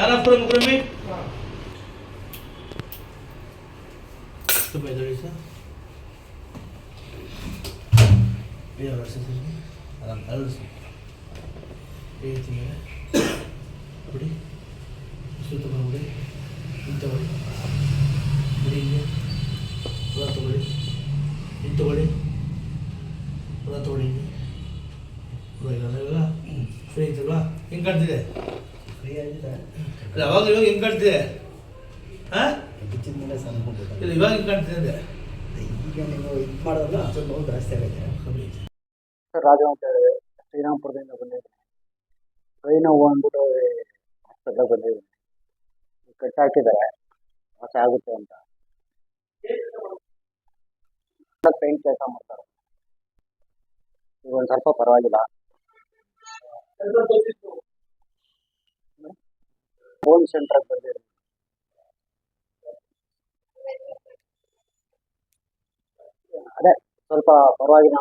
Fan of ಕರೋ ಮುಗ್ರಮಿ ತುಂಬ ಇದ್ದಾರೆ sir ಬೇರೆ ಸರ್ ಆರಾಮ್ ಅಲ್ಲ ಸರ್ ಹೇಳ್ತೀನಿ ಮೇಲೆ ಬಿಡಿ ಸುತ್ತ ಬಿಡಿ ಇಂಥ ಬಿಡಿ ಬಿಡಿ ಹಿಂಗೆ ಪುರ ತಗೊಳ್ಳಿ ಹಿಂಗೆ ತಗೊಳ್ಳಿ ಪುರ ತಗೊಳ್ಳಿ ಹಿಂಗೆ ಪುರ ಇಲ್ಲ ಇವಾಗ ಫ್ರೀ ಐತಲ್ವಾ ಹಿಂಗೆ ಕಾಣ್ತಿದೆ ಫ್ರೀ ಆಗಿದೆ ಅವಾಗ ಇವಾಗ ಹಿಂಗೆ ಕಾಣ್ತಿದೆ ಹಾಂ ಬಿಚ್ಚಿದ ಮೇಲೆ ಸಣ್ಣ ಇಲ್ಲ ಇವಾಗ ಹಿಂಗೆ ಕಾಣ್ತಿದೆ ಅಂದೆ ಈಗ ನೀವು ಇದು ಮಾಡೋದಲ್ಲ ಅಷ್ಟೊಂದು ನೋವು ಜಾಸ್ತಿ ಆಗುತ್ತೆ ಕಮ್ಮಿ ಐತೆ ರಾಜು ಅಂತ ಹೇಳಿ ಶ್ರೀರಾಮ್ಪುರದಿಂದ ಬಂದಿದ್ದೀನಿ. ಕೈ ನೋವು ಅಂದ್ಬಿಟ್ಟು ಹಾಸ್ಪಿಟ್ಲಿಗೆ ಬಂದಿದ್ದೀನಿ. ಕಟ್ ಹಾಕಿದ್ದಾರೆ ವಾಸಿ ಆಗುತ್ತೆ ಅಂತ. ಪೇಂಟ್ ಕೆಲಸ ಮಾಡ್ತಾರೆ. ಈಗ ಒಂದು ಸ್ವಲ್ಪ ಪರವಾಗಿಲ್ಲ. ಫೋನ್ ಸೆಂಟ್ರಿಗೆ ಬಂದಿದ್ದೀನಿ. ಅದೇ ಸ್ವಲ್ಪ ಪರವಾಗಿಲ್ಲ.